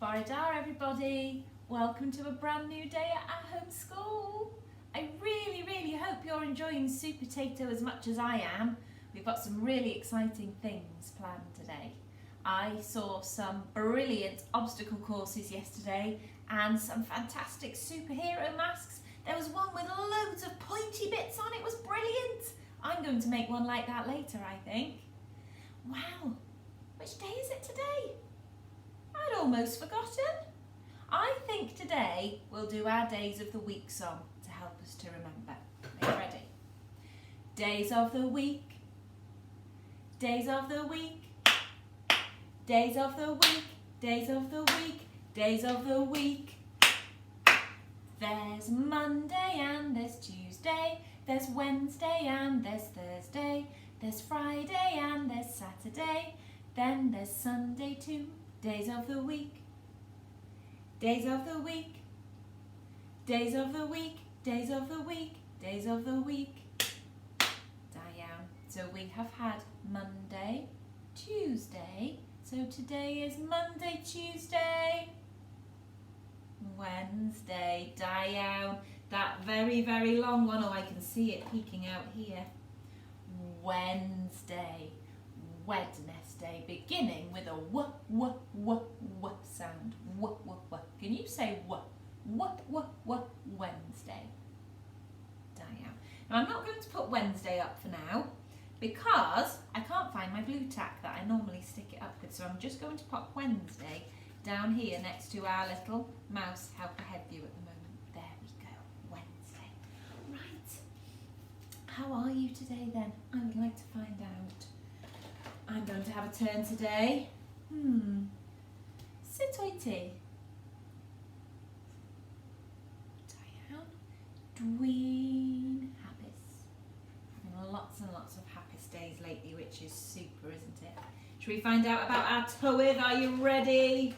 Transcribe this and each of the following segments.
Boridar everybody, welcome to a brand new day at home school. I really hope you're enjoying Supertato as much as I am. We've got some really exciting things planned today. I saw some brilliant obstacle courses yesterday and some fantastic superhero masks. There was one with loads of pointy bits on, it was brilliant. I'm going to make one like that later, I think. Wow, which day is it today? I'd almost forgotten. I think today we'll do our Days of the Week song to help us to remember. Are you ready? Days of the week, days of the week, days of the week, days of the week, days of the week. There's Monday and there's Tuesday, there's Wednesday and there's Thursday, there's Friday and there's Saturday, then there's Sunday too. Days of the week, days of the week, days of the week, days of the week, days of the week. Diane. So we have had Monday, Tuesday. So today is Monday, Tuesday, Wednesday. Diane. That very long one. Oh, I can see it peeking out here. Wednesday. Wednesday, beginning with a w sound. W. Can you say w Wednesday? Diane. Now I'm not going to put Wednesday up for now because I can't find my blue tack that I normally stick it up with. So I'm just going to pop Wednesday down here next to our little mouse helper head view at the moment. There we go. Wednesday. Right. How are you today then? I would like to find out. I'm going to have a turn today. Sit oity. Diane. Dween. Happis. Having lots and lots of happis days lately, which is super, isn't it? Should we find out about our Tywydd? Are you ready?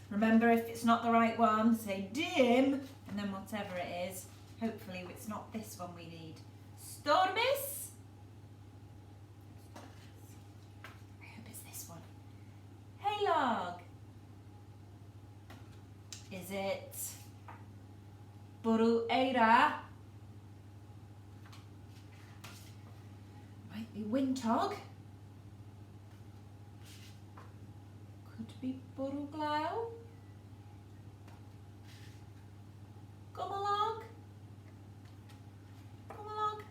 Remember, if it's not the right one, say dim, and then whatever it is. Hopefully it's not this one we need. Stormis. Heilog. Is it Bwrw Eira? Might be Wyntog. Could be Bwrw Glaw. Gomalog. Gomalog.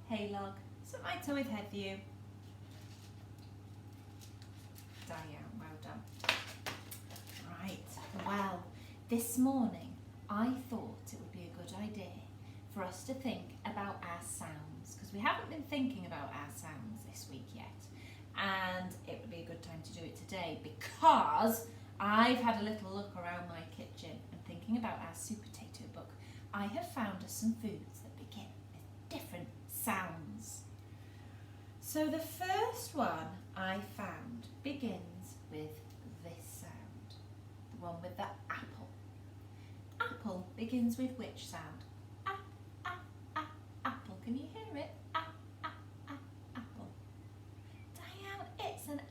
Heilog. So my Tywydd heddiw. Diane, well done. Right, well, this morning I thought it would be a good idea for us to think about our sounds, because we haven't been thinking about our sounds this week yet, and it would be a good time to do it today because I've had a little look around my kitchen and thinking about our Supertato book. I have found us some foods that begin with different sounds. So the first one I found begins with this sound, the one with the apple. Apple begins with which sound? Apple. Can you hear it? Apple. Diane, it's an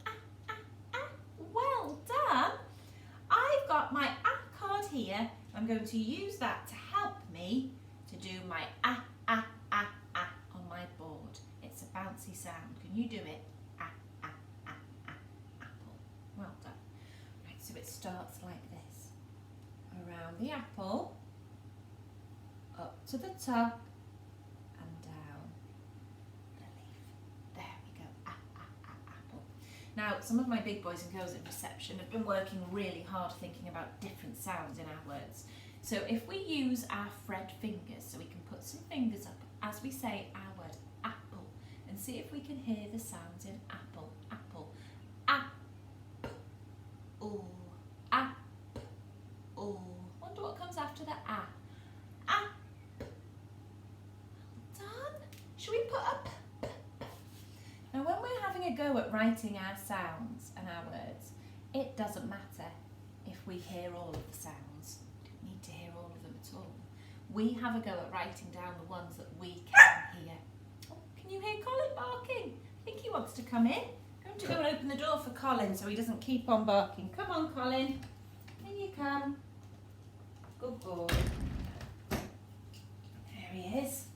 Well done. I've got my card here. I'm going to use that to help me to do my on my board. It's a bouncy sound. Can you do it? Well done. Right, so it starts like this. Around the apple, up to the top, and down the leaf. There we go. Apple. Now, some of my big boys and girls in reception have been working really hard thinking about different sounds in our words. So if we use our Fred fingers, so we can put some fingers up as we say our word apple, and see if we can hear the sounds in apple. Apple. Ooh, ooh. Wonder what comes after the a. Well done. Should we put a p? Now when we're having a go at writing our sounds and our words, it doesn't matter if we hear all of the sounds. We don't need to hear all of them at all. We have a go at writing down the ones that we can hear. Oh, can you hear Colin barking? I think he wants to come in. I'm going to go and open the door for Colin so he doesn't keep on barking. Come on, Colin. come. Good boy. There he is.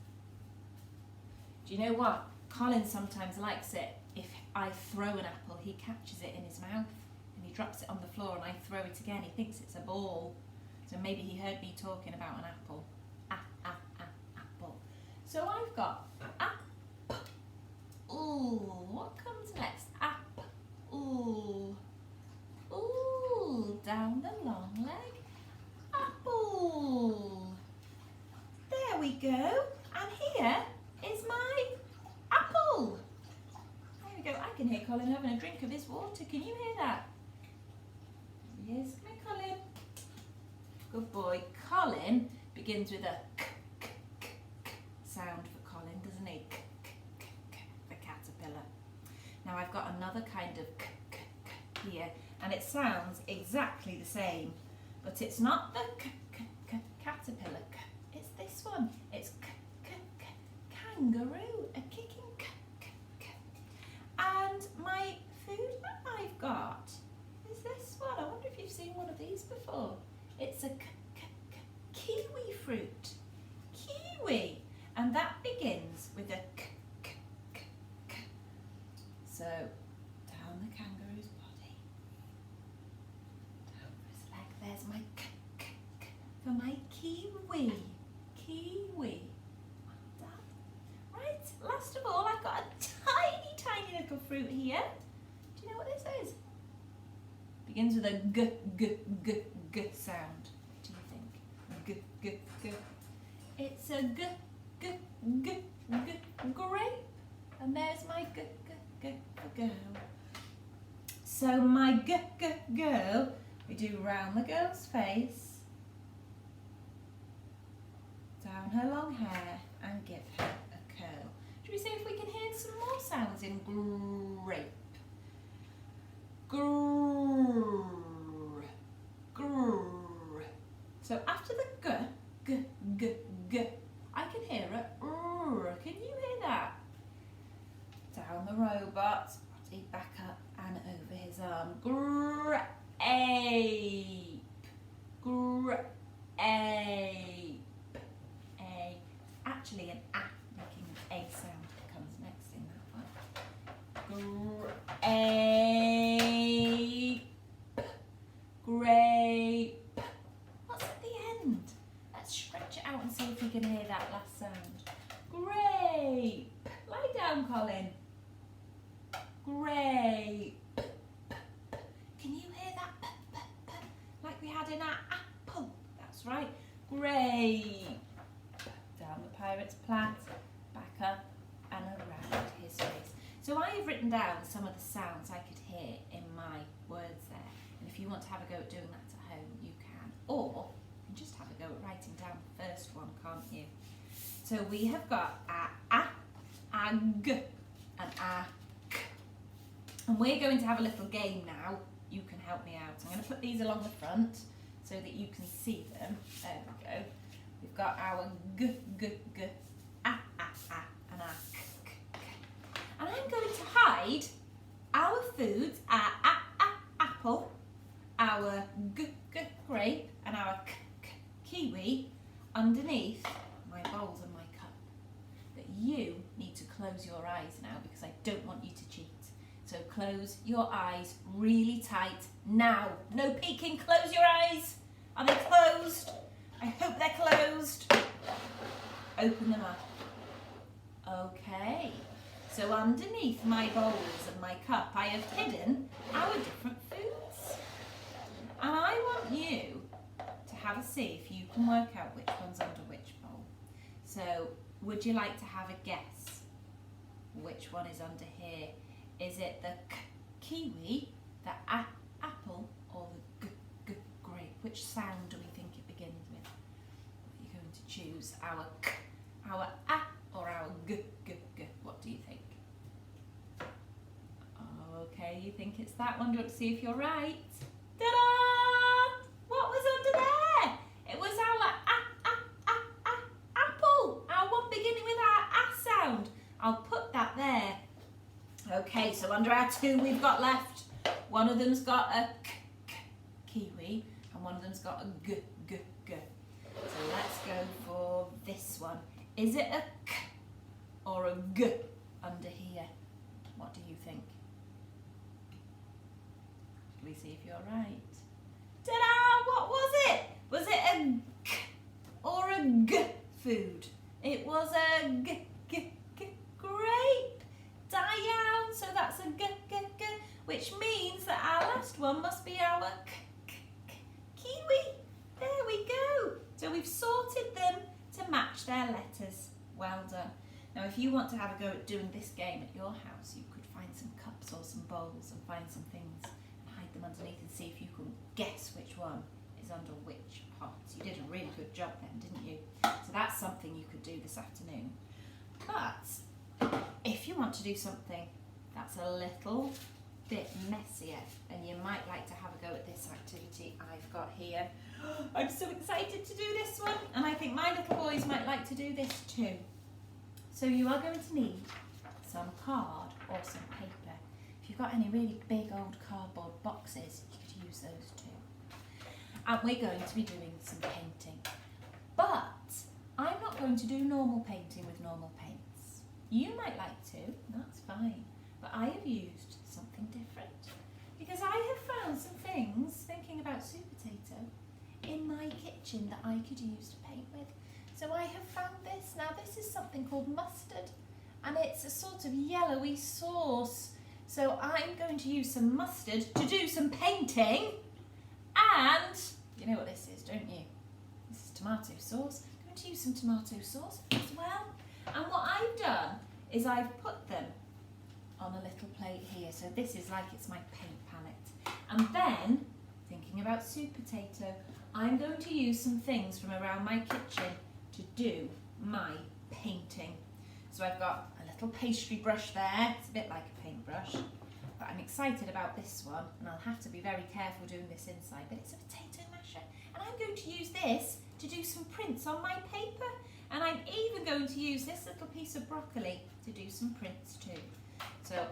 Do you know what? Colin sometimes likes it. If I throw an apple, he catches it in his mouth and he drops it on the floor and I throw it again. He thinks it's a ball. So maybe he heard me talking about an apple. Apple. So I've got ooh, what comes next? Ooh, down the long leg. Apple. There we go. And here is my apple. There we go. I can hear Colin having a drink of his water. Can you hear that? Here he is. Come here, Colin. Good boy. Colin begins with a k sound for Colin, doesn't he? The caterpillar. Now I've got another kind of k here, and it sounds exactly the same, but it's not the caterpillar. It's this one. It's kangaroo, a kicking And my food that I've got is this one. I wonder if you've seen one of these before. It's a kiwi fruit. Kiwi. And that begins with a k. So, down the kangaroo's body. Down his leg. There's my k for my kiwi. Kiwi. Well done. Right, last of all, I've got a tiny little fruit here. Do you know what this is? Begins with a g sound. What do you think? G. It's a g grape. And there's my g girl. So my g girl, we do round the girl's face, down her long hair, and give her a curl. Should we see if we can hear some more sounds in grape? Grrr. So after the g, I can hear a r. Can you hear that? Down the robot's body, back up and over his arm. Grape. Grape. A. Actually an a, making an a sound comes next in that one. Grape. Grape. What's at the end? Let's stretch it out and see if we can hear that last sound. Grape. Lie down, Colin. Grape. Can you hear that p, like we had in our apple? That's right. Grape. Down the pirate's plait, back up and around his face. So I have written down some of the sounds I could hear in my words there. And if you want to have a go at doing that at home, you can. Or you can just have a go at writing down the first one, can't you? So we have got a g, and a k. And we're going to have a little game now. You can help me out. I'm going to put these along the front so that you can see them. There we go. We've got our g, a, and our k. And I'm going to hide our foods, our apple, our g, grape, and our k, kiwi underneath my bowls and my cup. But you need to close your eyes now because I don't want you to cheat. So close your eyes really tight now. No peeking, close your eyes. Are they closed? I hope they're closed. Open them up. Okay. So underneath my bowls and my cup, I have hidden our different foods. And I want you to have a see if you can work out which one's under which bowl. So would you like to have a guess which one is under here? Is it the kiwi, the apple, or the grape? Which sound do we think it begins with? What are you going to choose? Our k, our a, or our g? What do you think? Okay, you think it's that one. Do you want to see if you're right? Ta-da! What was under there? It was our apple. Our one beginning with our a sound. I'll put that there. Okay, so under our two we've got left. One of them's got a kiwi, and one of them's got a g, g, g. So let's go for this one. Is it a k or a g under here? What do you think? Shall we see if you're right? Ta-da! What was it? Was it a k or a g food? It was a g, g, g, grape. Diane, so that's a g, g, g, which means that our last one must be our k, k, k, kiwi. There we go. So we've sorted them to match their letters. Well done. Now if you want to have a go at doing this game at your house, you could find some cups or some bowls and find some things and hide them underneath and see if you can guess which one is under which pot. You did a really good job then, didn't you? So that's something you could do this afternoon. But if you want to do something that's a little bit messier and you might like to have a go at this activity I've got here, I'm so excited to do this one, and I think my little boys might like to do this too. So you are going to need some card or some paper. If you've got any really big old cardboard boxes, you could use those too. And we're going to be doing some painting. But I'm not going to do normal painting with normal paints. You might like to, that's fine. But I have used something different. Because I have found some things, thinking about Super Tato, in my kitchen that I could use to paint with. So I have found this. Now this is something called mustard, and it's a sort of yellowy sauce. So I'm going to use some mustard to do some painting, and you know what this is, don't you? This is tomato sauce. I'm going to use some tomato sauce as well. And what I've done is I've put them on a little plate here. So this is like it's my paint palette. And then, thinking about Super Tato, I'm going to use some things from around my kitchen to do my painting. So I've got a little pastry brush there. It's a bit like a paintbrush, but I'm excited about this one, and I'll have to be very careful doing this inside, but it's a potato masher. And I'm going to use this to do some prints on my paper. And I'm even going to use this little piece of broccoli to do some prints too. So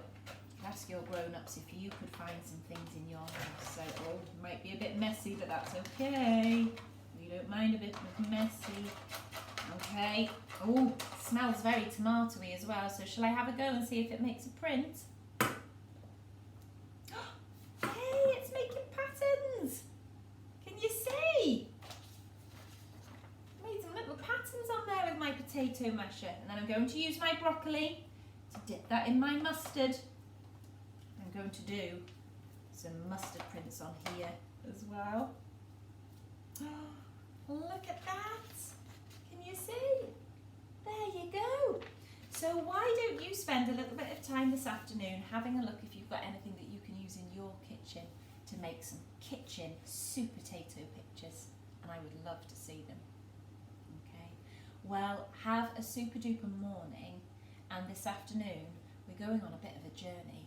ask your grown-ups if you could find some things in your house. So it might be a bit messy, but that's okay. We don't mind a bit of messy. Okay. Oh, smells very tomatoey as well. So shall I have a go and see if it makes a print? Hey, it's making patterns. Can you see? Made some little patterns on there with my potato masher. And then I'm going to use my broccoli to dip that in my mustard. I'm going to do some mustard prints on here as well. Oh, look at that. Can you see? There you go. So why don't you spend a little bit of time this afternoon having a look if you've got anything that you can use in your kitchen to make some kitchen Super Tato pictures, and I would love to see them. Okay. Well, have a super duper morning, and this afternoon we're going on a bit of a journey.